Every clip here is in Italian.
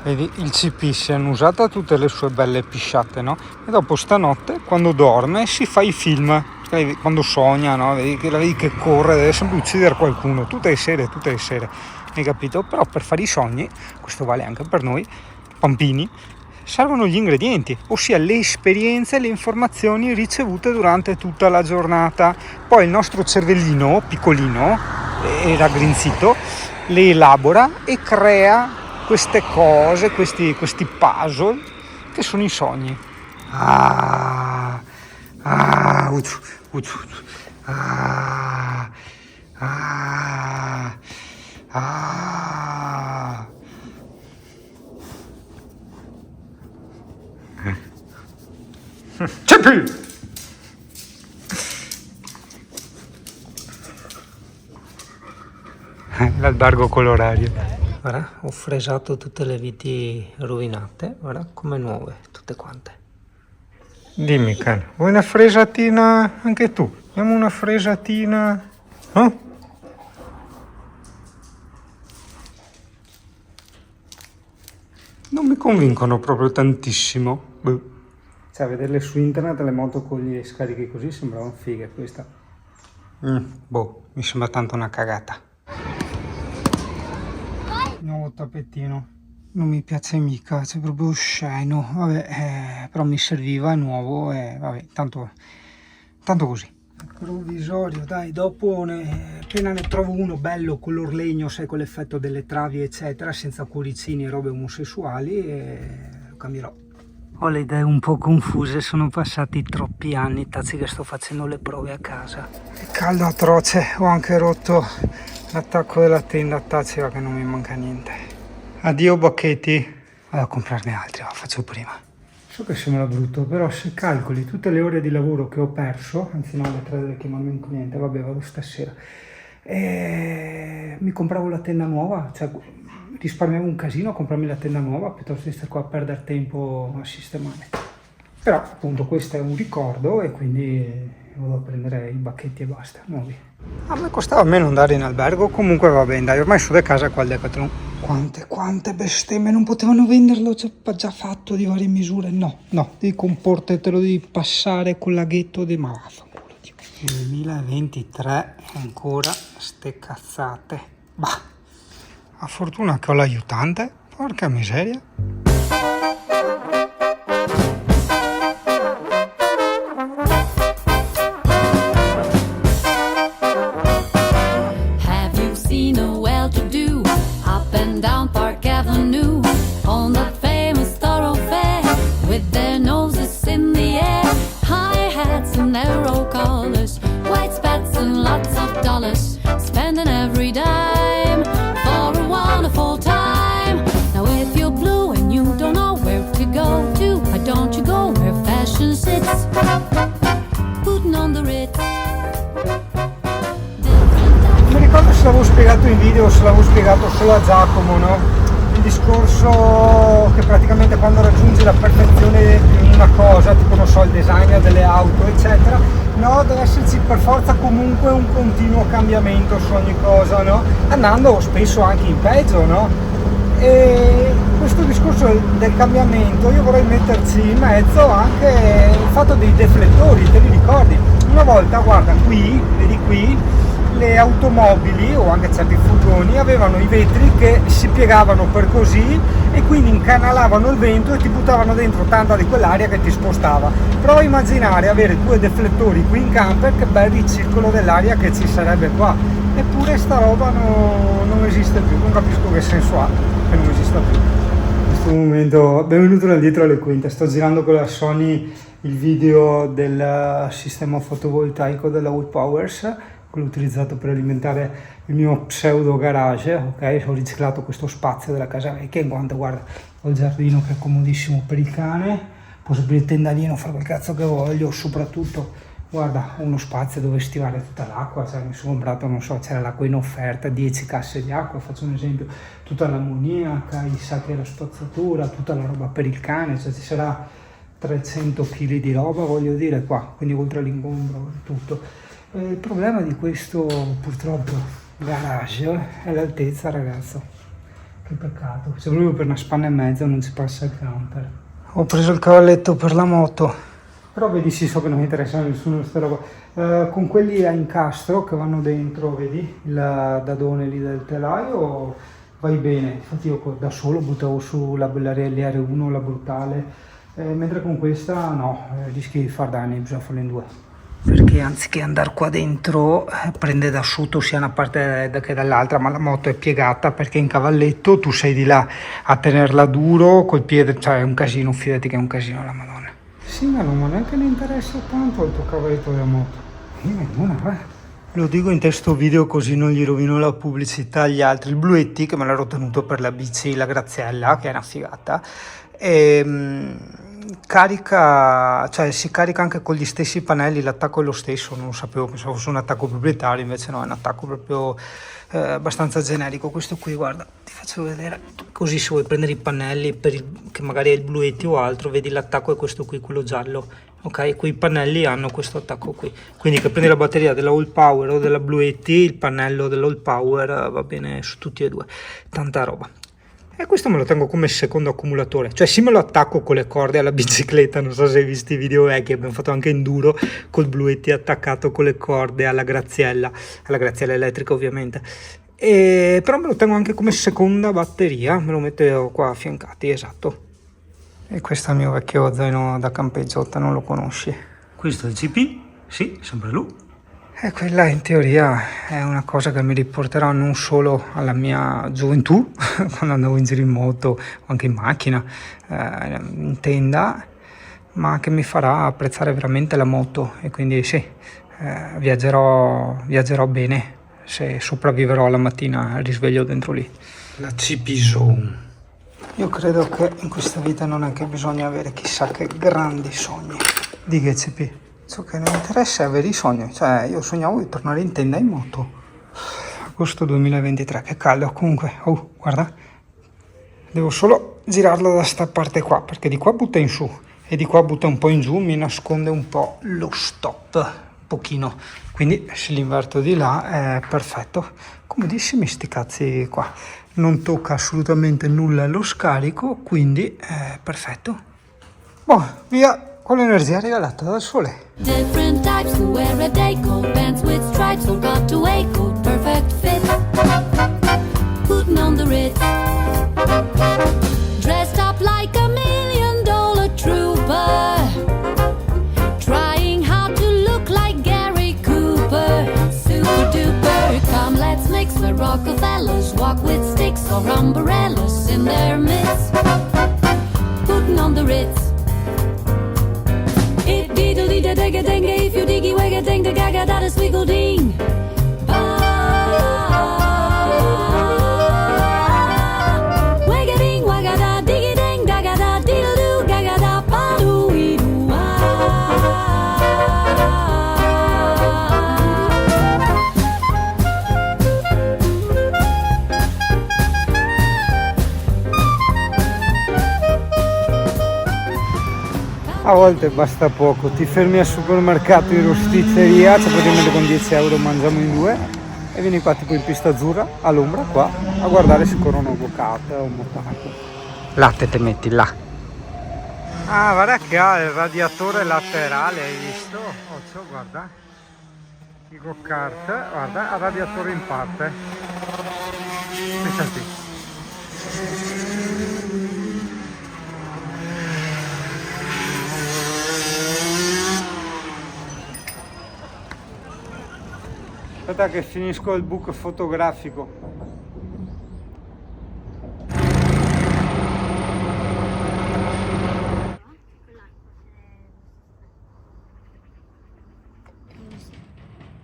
Vedi, il CP si è annusato tutte le sue belle pisciate, no? E dopo stanotte, quando dorme, si fa i film. Quando sogna, no? Vedi che corre, deve sempre uccidere qualcuno, tutte le sere, hai capito? Però per fare i sogni, questo vale anche per noi, pampini, servono gli ingredienti, ossia le esperienze e le informazioni ricevute durante tutta la giornata. Poi il nostro cervellino, piccolino e raggrinzito, le elabora e crea queste cose, questi puzzle che sono i sogni. C'è più! L'albergo colorario. Guarda, ho fresato tutte le viti rovinate, guarda, come nuove, tutte quante. Dimmi, cane, vuoi una fresatina anche tu? Abbiamo una fresatina? Eh? Non mi convincono proprio tantissimo. Cioè, vederle su internet le moto con gli scarichi così sembravano fighe, questa. Mi sembra tanto una cagata. Nuovo tappetino, non mi piace mica, c'è proprio osceno, vabbè, però mi serviva, è nuovo e vabbè, tanto così. Provvisorio, dai, dopo appena ne trovo uno bello color legno, sai, con l'effetto delle travi eccetera, senza cuoricini e robe omosessuali, e lo cambierò. Ho le idee un po' confuse, sono passati troppi anni, tazzi, che sto facendo le prove a casa. È caldo atroce, ho anche rotto l'attacco della tenda, tazzi, che non mi manca niente. Addio bacchetti. Vado a comprarne altri, lo faccio prima. So che sembra brutto, però se calcoli tutte le ore di lavoro che ho perso, anzi no, le 3 del chiamarmi un cliente, vabbè, vado stasera, e mi compravo la tenda nuova, cioè risparmiavo un casino a comprarmi la tenda nuova piuttosto di stare qua a perdere tempo a sistemare. Però appunto questo è un ricordo e quindi vado a prendere i bacchetti e basta, nuovi. A me costava meno andare in albergo, comunque va bene, dai, ormai sono da casa qua al Decathlon. Quante bestemmie, non potevano venderlo già fatto di varie misure? No, devi comportare, te lo devi passare col laghetto di ma vaffanculo. 2023 ancora ste cazzate. Bah, a fortuna che ho l'aiutante, porca miseria. Mi ricordo se l'avevo spiegato in video o se l'avevo spiegato solo a Giacomo, no? Il discorso che praticamente quando raggiungi la perfezione in una cosa, tipo non so, il design delle auto eccetera, no, deve esserci per forza comunque un continuo cambiamento su ogni cosa, no? Andando spesso anche in peggio, no? E questo discorso del cambiamento io vorrei metterci in mezzo anche il fatto dei deflettori, te li ricordi? Una volta, guarda, qui, vedi qui, le automobili o anche certi furgoni avevano i vetri che si piegavano per così e quindi incanalavano il vento e ti buttavano dentro tanta di quell'aria che ti spostava. Prova a immaginare avere 2 deflettori qui in camper, che bel ricircolo dell'aria che ci sarebbe qua. Eppure sta roba non esiste più, non capisco che senso ha che non esista più. In questo momento, benvenuto da dietro alle quinte, sto girando con la Sony il video del sistema fotovoltaico della Wood Powers, quello utilizzato per alimentare il mio pseudo garage, ok? Ho riciclato questo spazio della casa vecchia in quanto, guarda, ho il giardino che è comodissimo per il cane, posso aprire il tendalino, fare quel cazzo che voglio, soprattutto guarda, ho uno spazio dove stivare tutta l'acqua, cioè mi sono comprato, non so, c'era l'acqua in offerta, 10 casse di acqua, faccio un esempio, tutta l'ammoniaca, i sacchi della spazzatura, tutta la roba per il cane, cioè ci sarà 300 kg di roba, voglio dire, qua, quindi oltre all'ingombro e tutto. Il problema di questo, purtroppo, garage è l'altezza, ragazzo. Che peccato, se volevo per una spanna e mezza non si passa il camper. Ho preso il cavalletto per la moto. Però vedi, sì, so che non mi interessa nessuno questa roba. Con quelli a incastro che vanno dentro, vedi, il dadone lì del telaio, vai bene. Infatti io da solo buttavo su la Bellarielli R1, la brutale, mentre con questa no, rischi di far danni, bisogna farlo in due. Perché anziché andare qua dentro prende d'asciutto sia una parte che dall'altra, ma la moto è piegata perché in cavalletto tu sei di là a tenerla duro col piede, cioè è un casino, fidati che è un casino la madonna. Sì, ma non è che ne interessa tanto il tuo cavalletto della moto. Lo dico in testo video così non gli rovino la pubblicità agli altri. Il Bluetti che me l'ero tenuto per la bici, la Graziella, che è una figata, carica, cioè si carica anche con gli stessi pannelli, l'attacco è lo stesso, non lo sapevo, pensavo fosse un attacco proprietario, invece no, è un attacco proprio abbastanza generico. Questo qui, guarda, ti faccio vedere, così se vuoi prendere i pannelli che magari è il Bluetti o altro, vedi l'attacco è questo qui, quello giallo, ok? Quei pannelli hanno questo attacco qui, quindi che prendi la batteria della All Power o della Bluetti, il pannello dell'All Power va bene su tutti e due, tanta roba. E questo me lo tengo come secondo accumulatore, cioè sì, me lo attacco con le corde alla bicicletta, non so se hai visto i video che abbiamo fatto anche enduro col Bluetti attaccato con le corde alla Graziella elettrica ovviamente, però me lo tengo anche come seconda batteria, me lo metto qua affiancati, esatto. E questo è il mio vecchio zaino da campeggiota, non lo conosci? Questo è il CP, sì, sempre lui. E quella in teoria è una cosa che mi riporterà non solo alla mia gioventù, quando andavo in giro in moto o anche in macchina, in tenda, ma che mi farà apprezzare veramente la moto e quindi sì, viaggerò bene se sopravviverò la mattina al risveglio dentro lì. La CP Zone. Io credo che in questa vita non è che bisogna avere chissà che grandi sogni. Di che CP? Ciò che mi interessa è avere i sogni, cioè io sognavo di tornare in tenda in moto. Agosto 2023, che caldo comunque, oh guarda, devo solo girarlo da sta parte qua, perché di qua butta in su e di qua butta un po' in giù, mi nasconde un po' lo stop, un pochino, quindi se l'inverto di là è perfetto. Comodissimi sti cazzi qua, non tocca assolutamente nulla lo scarico, quindi è perfetto. Boh, via! Con l'energia regalata dal sole. Different types to wear a day coat, pants with stripes or got to a coat, perfect fit. Putting on the Ritz, dressed up like $1 million trooper, trying hard to look like Gary Cooper. Super duper, come let's mix the Rockefellers, walk with sticks or umbrellas in their midst. Putting on the Ritz. If you diggy wagga ding the gaga that is wiggle ding. Wagga ding wagga da diggy ding daga da diddle doo gaga da pa doo wee doo A volte basta poco, ti fermi al supermercato in rosticceria, cioè praticamente con 10 euro mangiamo in due e vieni qua tipo in pista azzurra, all'ombra qua, a guardare se corrono go-kart o motato. Latte te metti là. Ah, guarda che ha il radiatore laterale, hai visto? Occhio, guarda. I go-kart, guarda, ha radiatore in parte. Pensati. Aspetta che finisco il book fotografico.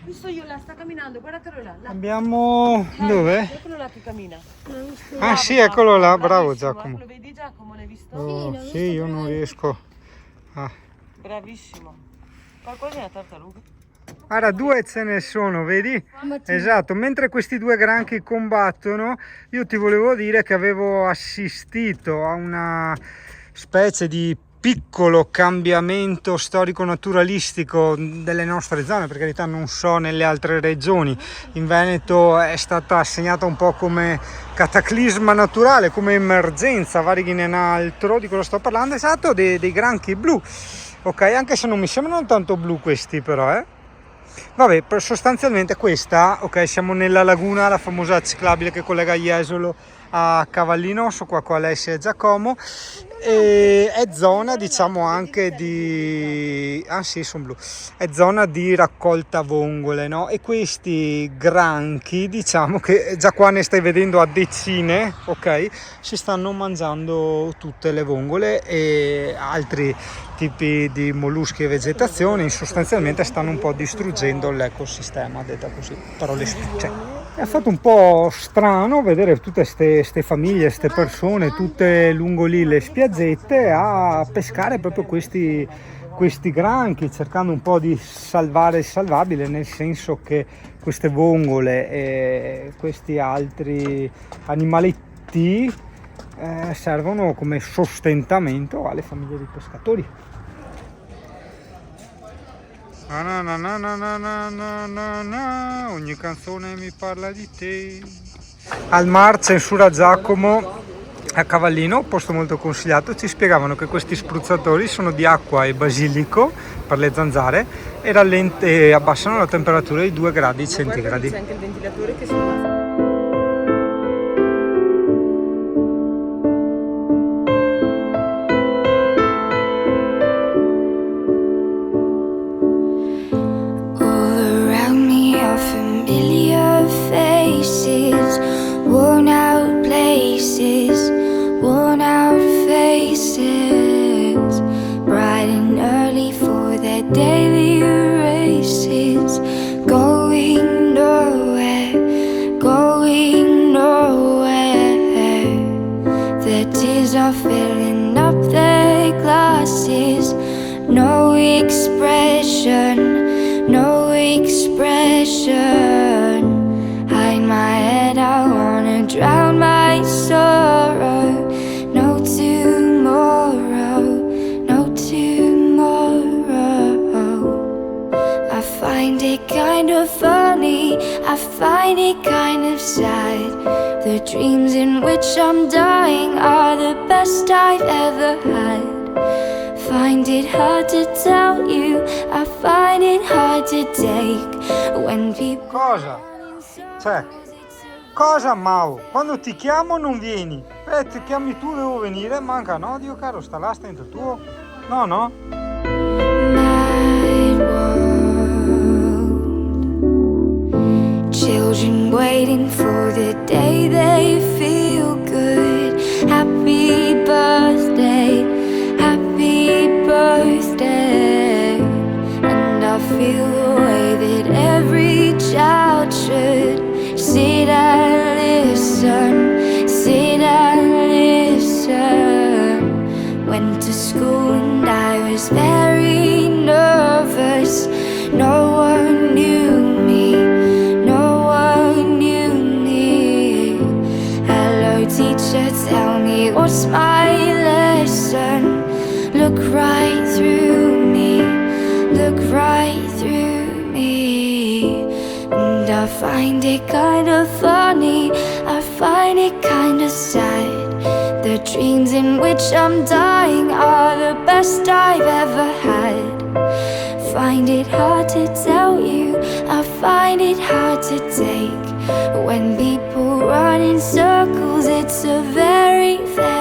Visto io là, sta camminando, guardatelo là. Abbiamo... dove? Eccolo là che cammina. Ah sì, eccolo là, bravo Giacomo. Lo vedi Giacomo, l'hai visto? Oh, sì, io non riesco. Ah. Bravissimo. Qualcosa è una tartaruga? Guarda, due ce ne sono, vedi? Esatto, mentre questi due granchi combattono, io ti volevo dire che avevo assistito a una specie di piccolo cambiamento storico-naturalistico delle nostre zone, per carità non so nelle altre regioni. In Veneto è stata assegnata un po' come cataclisma naturale, come emergenza, vari in altro, di cosa sto parlando, esatto, dei granchi blu, ok, anche se non mi sembrano tanto blu questi però, Vabbè, sostanzialmente questa, ok, siamo nella laguna, la famosa ciclabile che collega Jesolo a Cavallino, so qua con Alessia e Giacomo, e è zona diciamo anche di sono blu, è zona di raccolta vongole, no? E questi granchi, diciamo che già qua ne stai vedendo a decine, ok, si stanno mangiando tutte le vongole e altri tipi di molluschi e vegetazione, sostanzialmente stanno un po' distruggendo l'ecosistema, detta così, parole spicce. È stato un po' strano vedere tutte queste famiglie, queste persone, tutte lungo lì le spiazzette a pescare proprio questi granchi, cercando un po' di salvare il salvabile, nel senso che queste vongole e questi altri animaletti servono come sostentamento alle famiglie dei pescatori. Ogni canzone mi parla di te. Al Mar Censura Giacomo a Cavallino, posto molto consigliato, ci spiegavano che questi spruzzatori sono di acqua e basilico per le zanzare e abbassano la temperatura di 2 gradi centigradi. C'è anche il ventilatore che si fa. Worn out places, worn out faces, bright and early for their daily races, going nowhere, going nowhere. Their tears are filling up their glasses, no expression, no expression. Hide my head, I wanna drown my sorrow. No tomorrow, no tomorrow. I find it kind of funny, I find it kind of sad. The dreams in which I'm dying are the best I've ever had. Find it hard to tell you, I find it hard to take when people... Cioè, cosa Mau? Quando ti chiamo non vieni. Ti chiami tu, devo venire, manca, no? Dio caro, sta là, sta in tuo. No, no? Mad world. Children waiting for the day they feel good. Happy birthday, happy birthday. And I feel the way that every child should. Sit and listen, sit and listen. Went to school and I was very nervous. No one knew me, no one knew me. Hello teacher, tell me what's my lesson. Look right through me, look right through me. And I find it kind of funny, I find it kind of sad. The dreams in which I'm dying are the best I've ever had. Find it hard to tell you, I find it hard to take. When people run in circles, it's a very, very